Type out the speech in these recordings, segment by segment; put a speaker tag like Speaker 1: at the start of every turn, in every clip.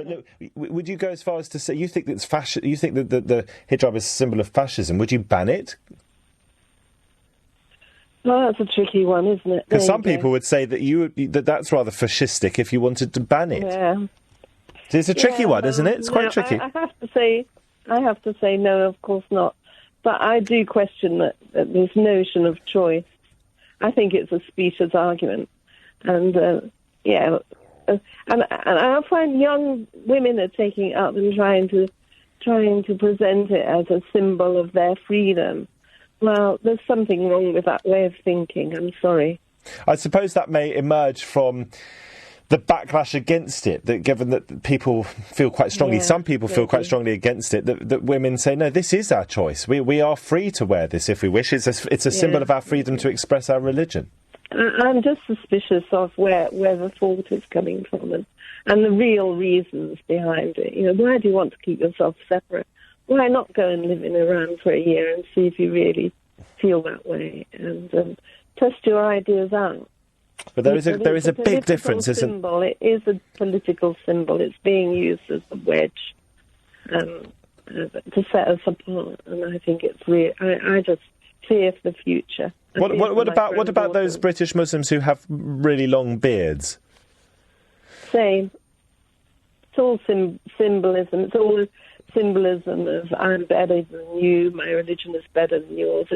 Speaker 1: But look, would you go as far as to say you think it's fashion? You think that the hijab is a symbol of fascism? Would you ban it?
Speaker 2: Well, that's a tricky one, isn't it?
Speaker 1: Because some people would say that that's rather fascistic if you wanted to ban it.
Speaker 2: Yeah.
Speaker 1: So it's a tricky one, isn't it? It's quite tricky.
Speaker 2: I have to say no, of course not. But I do question that this notion of choice. I think it's a specious argument, and and I find young women are taking it up and trying to present it as a symbol of their freedom. Well, there's something wrong with that way of thinking. I'm sorry.
Speaker 1: I suppose that may emerge from the backlash against it, that given that people feel quite strongly, some people feel quite strongly against it, that women say, no, this is our choice. We are free to wear this if we wish. It's a symbol of our freedom to express our religion.
Speaker 2: I'm just suspicious of where the thought is coming from and the real reasons behind it. You know, why do you want to keep yourself separate? Why not go and live in Iran for a year and see if you really feel that way and test your ideas out?
Speaker 1: But there is a big difference, isn't
Speaker 2: there? It is a political symbol. It's being used as a wedge to set us apart, and I think it's real. I just fear for the future.
Speaker 1: What about those British Muslims who have really long beards?
Speaker 2: Same. It's all symbolism. It's all symbolism of I'm better than you. My religion is better than yours.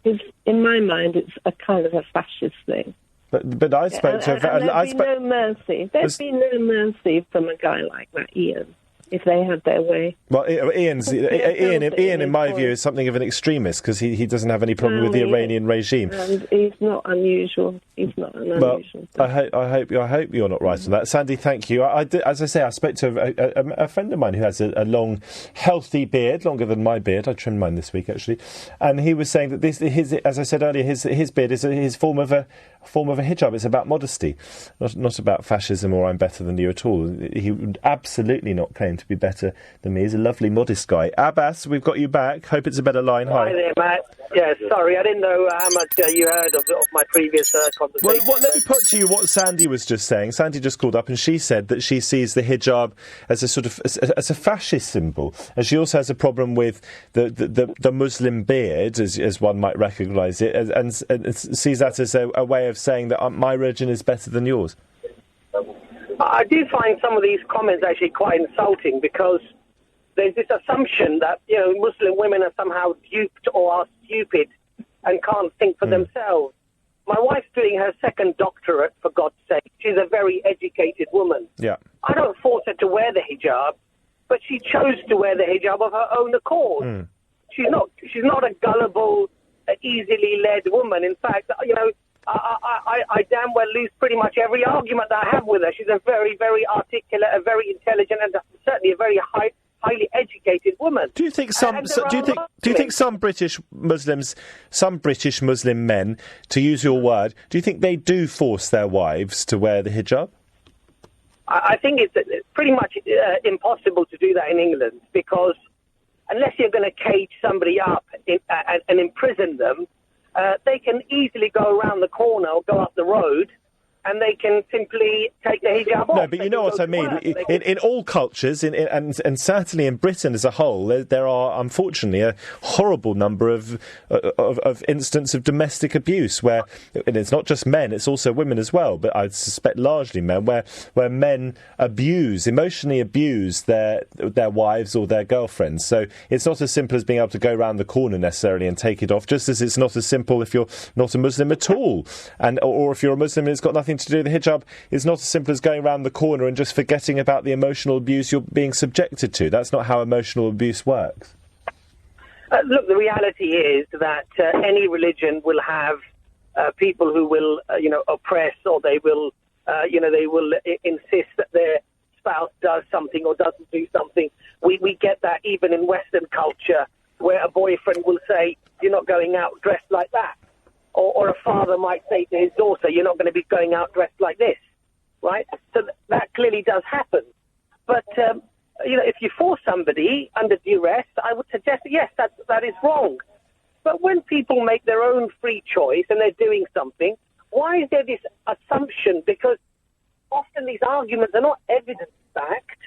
Speaker 2: It's in my mind, it's a kind of a fascist thing.
Speaker 1: But I spoke to
Speaker 2: there'd be no mercy. There'd be no mercy from a guy like that, Ian, if they had their way.
Speaker 1: Well, Ian, in my view, is something of an extremist because he doesn't have any problem with the Iranian regime.
Speaker 2: And he's not unusual. He's not an unusual.
Speaker 1: Well, I hope you're not right on that, Sandy. Thank you. As I say, I spoke to a friend of mine who has a long, healthy beard, longer than my beard. I trimmed mine this week actually, and he was saying that as I said earlier, his beard is his form of a hijab. It's about modesty, not about fascism or I'm better than you at all. He would absolutely not claim to be better than me. He's a lovely, modest guy. Abbas, we've got you back. Hope it's a better line.
Speaker 3: Hi there, Matt. Yeah, sorry, I didn't know how much you heard of my previous conversation.
Speaker 1: Well, let me put to you what Sandy was just saying. Sandy just called up and she said that she sees the hijab as a sort of as a fascist symbol, and she also has a problem with the Muslim beard, as one might recognise it, and sees that as a way of saying that my religion is better than yours.
Speaker 3: I do find some of these comments actually quite insulting because there's this assumption that Muslim women are somehow duped or are stupid and can't think for themselves. My wife's doing her second doctorate, for God's sake. She's a very educated woman.
Speaker 1: Yeah.
Speaker 3: I don't force her to wear the hijab, but she chose to wear the hijab of her own accord. She's not a gullible, easily led woman. In fact, I damn well lose pretty much every argument that I have with her. She's a very, very articulate, a very intelligent, and certainly a very highly educated woman.
Speaker 1: Do you think some British Muslims, some British Muslim men, to use your word, do you think they do force their wives to wear the hijab?
Speaker 3: I think it's pretty much impossible to do that in England because unless you're going to cage somebody up and imprison them, they can easily go around the corner or go up the road and they can simply take the hijab off.
Speaker 1: No, but you know what I mean. In all cultures, and certainly in Britain as a whole, there are unfortunately a horrible number of instances of domestic abuse where, and it's not just men, it's also women as well, but I suspect largely men, where men emotionally abuse their wives or their girlfriends. So it's not as simple as being able to go around the corner necessarily and take it off, just as it's not as simple if you're not a Muslim at all, or if you're a Muslim and it's got nothing to do with the hijab. It's not as simple as going around the corner and just forgetting about the emotional abuse you're being subjected to. That's not how emotional abuse works.
Speaker 3: Look, the reality is that any religion will have people who will, oppress, or they will insist that their spouse does something or doesn't do something. We get that even in Western culture, where a boyfriend will say, "You're not going out dressed like that." Or a father might say to his daughter, "You're not going to be going out dressed like this," right? So that clearly does happen. But, if you force somebody under duress, I would suggest, yes, that is wrong. But when people make their own free choice and they're doing something, why is there this assumption? Because often these arguments are not evidence-backed.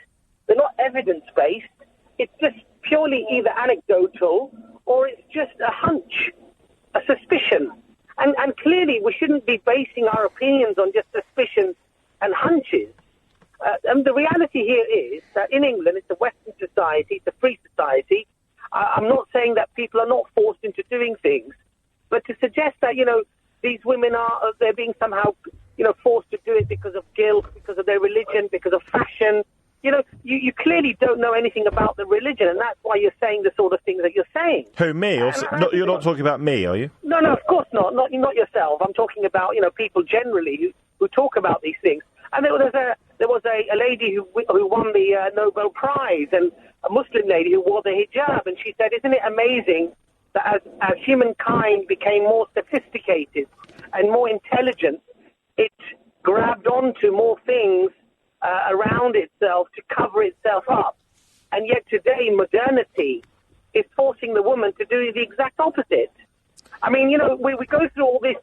Speaker 3: They're not evidence-based. It's just purely either anecdotal or it's just a hunch, a suspicion. And clearly we shouldn't be basing our opinions on just suspicions and hunches. And the reality here is that in England, it's a Western society, it's a free society. I'm not saying that people are not forced into doing things, but to suggest that, these women they're being somehow, forced to do it because of guilt, because of their religion, because of fashion. You clearly don't know anything about the religion, and that's why you're saying the sort of things that you're saying.
Speaker 1: Who, me? You're not talking about me, are you?
Speaker 3: No, of course not. Not yourself. I'm talking about, people generally who talk about these things. And there was a lady who won the Nobel Prize, and a Muslim lady who wore the hijab, and she said, "Isn't it amazing that as humankind became more sophisticated and more intelligent, it grabbed onto more things around itself to cover itself up. And yet today, modernity is forcing the woman to do the exact opposite." I mean, we go through all this,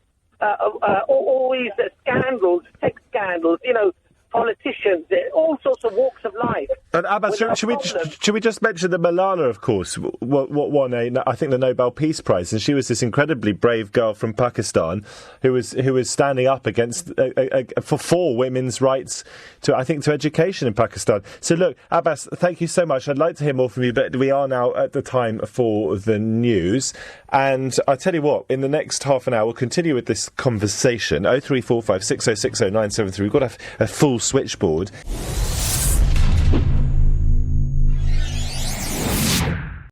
Speaker 3: all these scandals, sex scandals, politicians, all sorts of walks of life.
Speaker 1: And Abbas, should we just mention that Malala, of course, won I think the Nobel Peace Prize, and she was this incredibly brave girl from Pakistan who was standing up against for women's rights to education in Pakistan. So look, Abbas, thank you so much. I'd like to hear more from you, but we are now at the time for the news. And I'll tell you what, in the next half an hour, we'll continue with this conversation. 0345 6060 973. We've got a full switchboard.